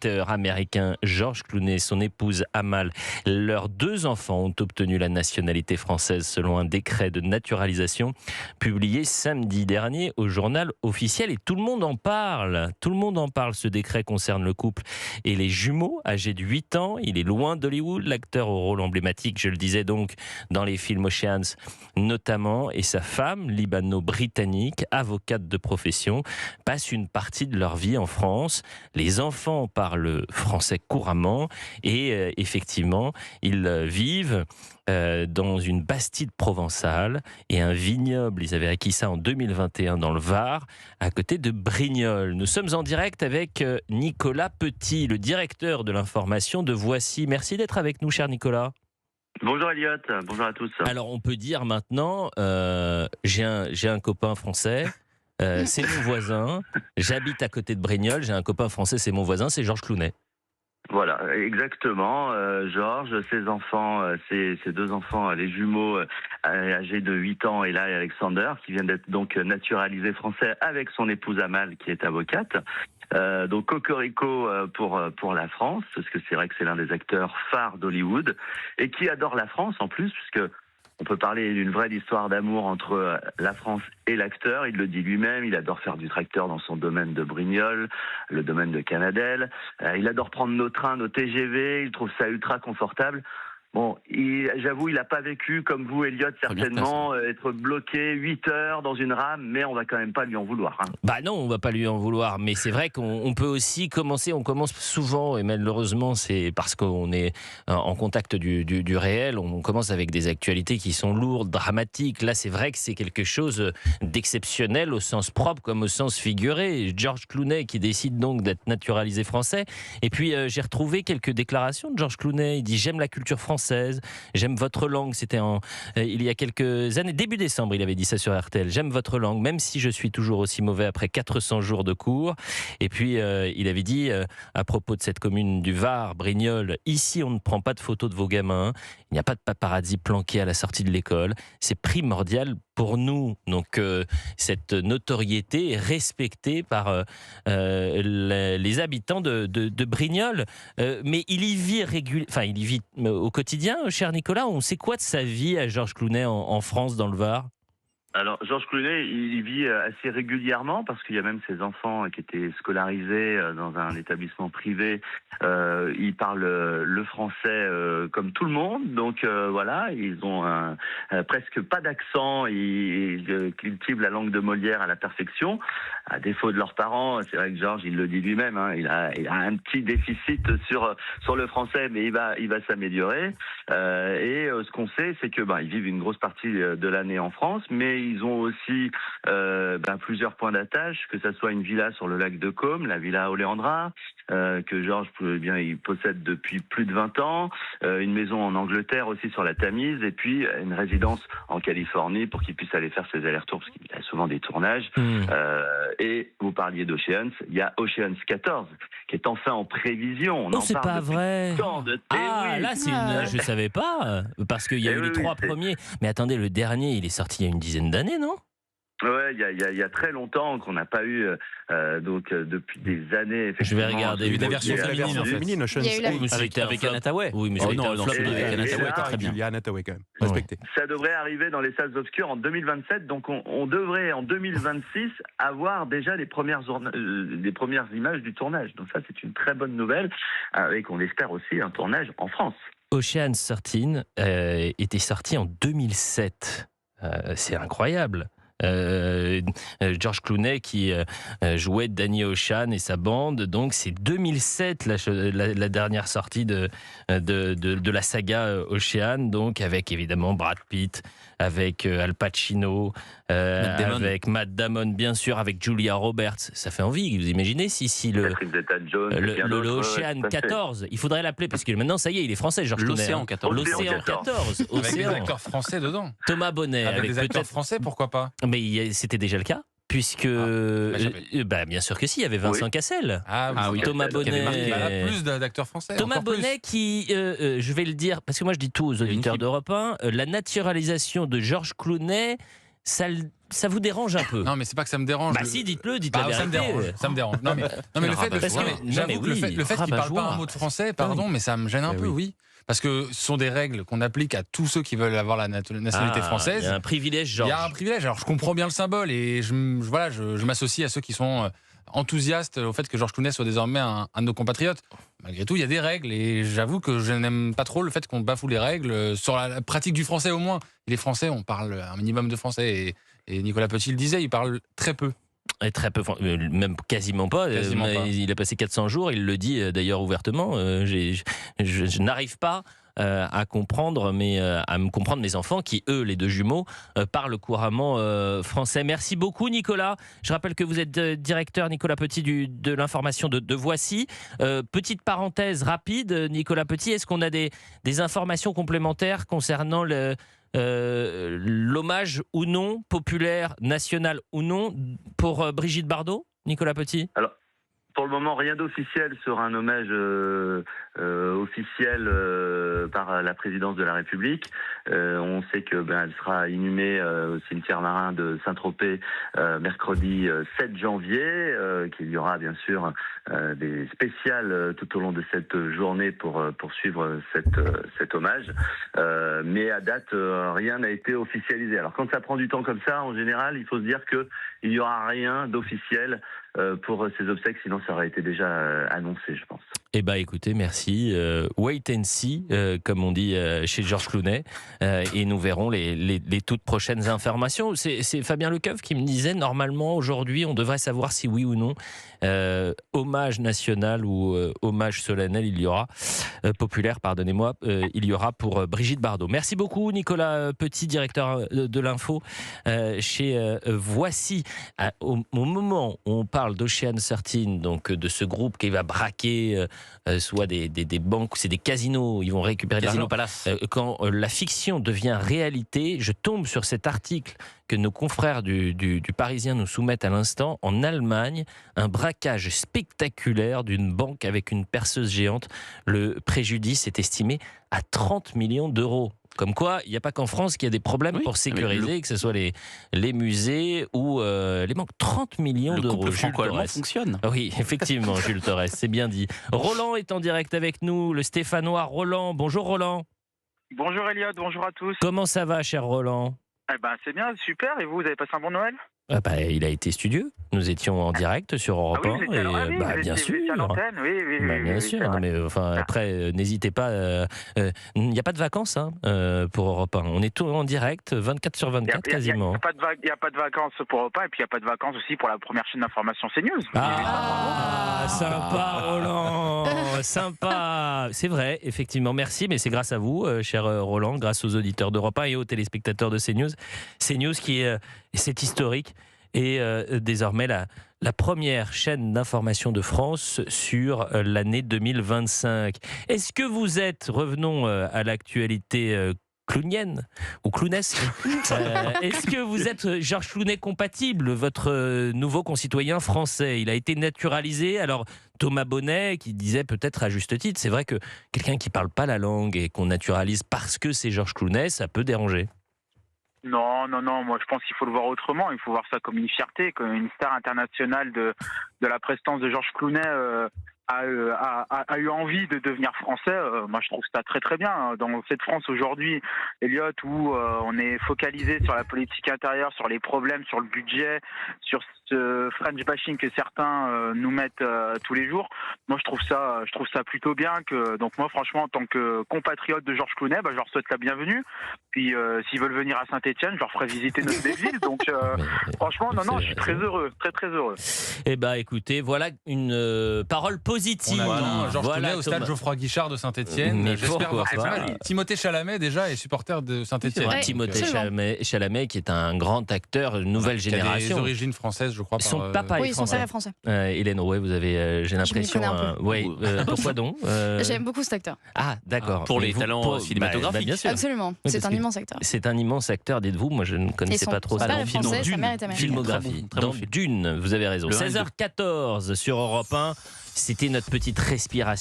l'acteur américain George Clooney et son épouse Amal. Leurs 2 enfants ont obtenu la nationalité française selon un décret de naturalisation publié samedi dernier au journal officiel. Et tout le monde en parle. Tout le monde en parle. Ce décret concerne le couple et les jumeaux âgés de 8 ans. Il est loin d'Hollywood. L'acteur au rôle emblématique, je le disais donc, dans les films Oceans notamment, et sa femme, libano-britannique, avocate de profession, passent une partie de leur vie en France. Les enfants parlent français couramment et effectivement, ils vivent dans une bastide provençale et un vignoble. Ils avaient acquis ça en 2021 dans le Var, à côté de Brignoles. Nous sommes en direct avec Nicolas Petit, le directeur de l'information de Voici. Merci d'être avec nous, cher Nicolas. Bonjour Elliot, bonjour à tous. Alors on peut dire maintenant, j'ai un copain français, c'est mon voisin, j'habite à côté de Brignoles, j'ai un copain français, c'est mon voisin, c'est Georges Clooney. Voilà, exactement. Georges, ses enfants, ses 2 enfants, les jumeaux âgés de 8 ans, Ella et Alexander, qui viennent d'être donc naturalisés français avec son épouse Amal, qui est avocate. Donc cocorico pour la France, parce que c'est vrai que c'est l'un des acteurs phares d'Hollywood, et qui adore la France en plus, puisque on peut parler d'une vraie histoire d'amour entre la France et l'acteur. Il le dit lui-même, il adore faire du tracteur dans son domaine de Brignoles, le domaine de Canadelle. Il adore prendre nos trains, nos TGV, il trouve ça ultra confortable. Bon, j'avoue, il n'a pas vécu, comme vous, Elliot, certainement, être bloqué 8 heures dans une rame, mais on va quand même pas lui en vouloir. Hein. Bah non, on va pas lui en vouloir, mais c'est vrai qu'on peut aussi commencer, on commence souvent, et malheureusement, c'est parce qu'on est en contact du réel, on commence avec des actualités qui sont lourdes, dramatiques. Là, c'est vrai que c'est quelque chose d'exceptionnel au sens propre comme au sens figuré. George Clooney qui décide donc d'être naturalisé français. Et puis, j'ai retrouvé quelques déclarations de George Clooney. Il dit « J'aime la culture française. J'aime votre langue ». C'était il y a quelques années, début décembre, il avait dit ça sur RTL. « J'aime votre langue, même si je suis toujours aussi mauvais après 400 jours de cours ». Et puis, il avait dit, à propos de cette commune du Var, Brignoles, « Ici, on ne prend pas de photos de vos gamins. Il n'y a pas de paparazzi planqués à la sortie de l'école. C'est primordial pour nous ». Donc, cette notoriété est respectée par les habitants de Brignoles. Mais il y vit il y vit au quotidien, cher Nicolas. On sait quoi de sa vie à Georges Clooney en France, dans le Var ? Alors, Georges Clooney, il y vit assez régulièrement parce qu'il y a même ses enfants qui étaient scolarisés dans un établissement privé. Ils parlent le français comme tout le monde, donc voilà, ils ont presque pas d'accent. Ils cultivent la langue de Molière à la perfection. À défaut de leurs parents, c'est vrai que Georges, il le dit lui-même, hein, il a un petit déficit sur le français, mais il va s'améliorer. Et ce qu'on sait, c'est que ils vivent une grosse partie de l'année en France, mais ils ont aussi plusieurs points d'attache, que ça soit une villa sur le lac de Côme, la villa Oléandra, que Georges il possède depuis plus de 20 ans, une maison en Angleterre aussi sur la Tamise, et puis une résidence en Californie pour qu'il puisse aller faire ses allers-retours, parce qu'il a souvent des tournages. Et vous parliez d'Oceans, il y a Oceans 14 qui est enfin en prévision. Non, c'est pas vrai. Là, je savais pas, parce qu'il y a eu les 3 premiers. Mais attendez, le dernier, il est sorti il y a une dizaine d'années, non ? Ouais, il y a très longtemps qu'on n'a pas eu, depuis des années. Je vais regarder. Il y a eu la version féminine, en fait. Il y a eu la... Avec Anne Hathaway. Oui, mais non, celui avec Anne Hathaway était très bien. Il y a Anne Hathaway quand même. Respecté. Ça devrait arriver dans les salles obscures en 2027, donc on devrait en 2026 avoir déjà les premières images du tournage. Donc ça, c'est une très bonne nouvelle, avec, on espère aussi, un tournage en France. Ocean's 13 était sorti en 2007. C'est incroyable. George Clooney qui jouait Danny Ocean et sa bande, donc c'est 2007 la dernière sortie de la saga Ocean, donc avec évidemment Brad Pitt, avec Al Pacino, avec Matt Damon bien sûr, avec Julia Roberts. Ça fait envie, vous imaginez si le Ocean 14, il faudrait l'appeler, parce que maintenant ça y est, il est français, George Clooney. L'Océan 14. L'Océan 14. Avec des acteurs français dedans. Thomas Bonnet. Avec des acteurs français, pourquoi pas ? Mais c'était déjà le cas, puisque bien sûr que si, il y avait Vincent Cassel. Oui. Thomas Bonnet. Plus d'acteurs français. Thomas Bonnet qui, je vais le dire, parce que moi je dis tout aux auditeurs d'Europe 1, la naturalisation de George Clooney, ça ça vous dérange un peu. Non, mais c'est pas que ça me dérange. Bah si, dites-le, dites la ça me vérité. dérange. Ça me dérange. Non, mais le fait, Parce que- j'avoue mais que le oui, fait qu'il parle rabat-joie. pas un mot de français, pardon, mais ça me gêne un peu, oui. Parce que ce sont des règles qu'on applique à tous ceux qui veulent avoir la nationalité Ah, française. Il y a un privilège, Il Georges. y a un privilège. Alors je comprends bien le symbole et je m'associe à ceux qui sont enthousiastes au fait que Georges Clooney soit désormais un de nos compatriotes. Malgré tout, il y a des règles et j'avoue que je n'aime pas trop le fait qu'on bafoue les règles sur la pratique du français au moins. Les Français, on parle un minimum de français et Nicolas Petit le disait, il parle très peu. Et très peu, même quasiment pas. Quasiment pas. Il a passé 400 jours, il le dit d'ailleurs ouvertement. Je n'arrive pas à comprendre, à me comprendre mes enfants qui, eux, les deux jumeaux, parlent couramment français. Merci beaucoup, Nicolas. Je rappelle que vous êtes directeur, Nicolas Petit, de l'information de Voici. Petite parenthèse rapide, Nicolas Petit, est-ce qu'on a des informations complémentaires concernant l'hommage ou non, populaire, national ou non, pour Brigitte Bardot, Nicolas Petit? Alors, pour le moment, rien d'officiel sur un hommage officiel par la présidence de la République. On sait que elle sera inhumée au cimetière marin de Saint-Tropez mercredi 7 janvier, qu'il y aura bien sûr des spéciales tout au long de cette journée pour poursuivre cet hommage. Mais à date, rien n'a été officialisé. Alors quand ça prend du temps comme ça, en général, il faut se dire qu'il n'y aura rien d'officiel pour ces obsèques, sinon ça aurait été déjà annoncé, je pense. Eh bien, écoutez, merci. Wait and see, comme on dit chez Georges Clooney, et nous verrons les toutes prochaines informations. C'est Fabien Lecoeuf qui me disait, normalement, aujourd'hui, on devrait savoir si oui ou non, hommage national ou hommage solennel, il y aura, populaire, pardonnez-moi, il y aura pour Brigitte Bardot. Merci beaucoup, Nicolas Petit, directeur de l'info chez Voici. Au moment où on parle d'Ocean 13, donc de ce groupe qui va braquer soit des banques, c'est des casinos, ils vont récupérer de Casino l'argent. Palace. Quand la fiction devient réalité, je tombe sur cet article que nos confrères du Parisien nous soumettent à l'instant. En Allemagne, un braquage spectaculaire d'une banque avec une perceuse géante. Le préjudice est estimé à 30 millions d'euros. Comme quoi, il n'y a pas qu'en France qu'il y a des problèmes pour sécuriser, que ce soit les musées ou les banques. 30 millions d'euros. Le couple franco-allemand fonctionne. Oui, effectivement, Jules Torres, c'est bien dit. Roland est en direct avec nous, le Stéphanois Roland. Bonjour Roland. Bonjour Elliot, bonjour à tous. Comment ça va, cher Roland? Eh ben, c'est bien, super. Et vous avez passé un bon Noël? Il a été studieux. Nous étions en direct sur Europe 1. Vous étiez Bien sûr. à l'antenne, Bien sûr. Non, mais après, n'hésitez pas. Il n'y a pas de vacances pour Europe 1. On est tout en direct, 24 sur 24 quasiment. Il n'y a pas de vacances pour Europe 1 et puis il n'y a pas de vacances aussi pour la première chaîne d'information CNews. Sympa Roland, sympa. C'est vrai, effectivement. Merci, mais c'est grâce à vous, cher Roland, grâce aux auditeurs d'Europe 1 et aux téléspectateurs de CNews. CNews qui c'est historique. Et désormais la première chaîne d'information de France sur l'année 2025. Est-ce que vous êtes, revenons à l'actualité cloonienne ou clownesque, est-ce que vous êtes Georges Clooney compatible, votre nouveau concitoyen français? Il a été naturalisé. Alors Thomas Bonnet qui disait peut-être à juste titre, c'est vrai que quelqu'un qui parle pas la langue et qu'on naturalise parce que c'est Georges Clooney, ça peut déranger. Non, moi je pense qu'il faut le voir autrement, il faut voir ça comme une fierté, comme une star internationale de la prestance de Georges Clooney a eu envie de devenir français. Moi je trouve ça très très bien. Dans cette France aujourd'hui, Elliot, où on est focalisé sur la politique intérieure, sur les problèmes, sur le budget, sur ce French bashing que certains nous mettent tous les jours, moi je trouve ça plutôt bien. Donc moi franchement en tant que compatriote de Georges Clooney, je leur souhaite la bienvenue. Puis s'ils veulent venir à Saint-Etienne, je leur ferai visiter notre belle ville. Donc franchement je suis très heureux, très très heureux. Eh bien écoutez, voilà une parole positive. On attend Georges Clooney au stade Thomas. Geoffroy Guichard de Saint-Etienne. J'espère voir ça. Timothée Chalamet déjà est supporter de Saint-Etienne. Timothée Chalamet qui est un grand acteur, nouvelle génération. Qui a des origines françaises, je crois. Son papa est son français. père est français. Hélène Rouet, vous avez, j'ai l'impression. Pourquoi donc J'aime beaucoup cet acteur. Ah, d'accord. Pour les talents cinématographiques. Bien sûr. Absolument. C'est un immense acteur. C'est un immense acteur, dites-vous. Moi, je ne connaissais pas trop ça. ça. Son père est français, sa mère est américaine. Filmographie. Dans Dune, vous avez raison. 16h14 sur Europe 1. C'était notre petite respiration.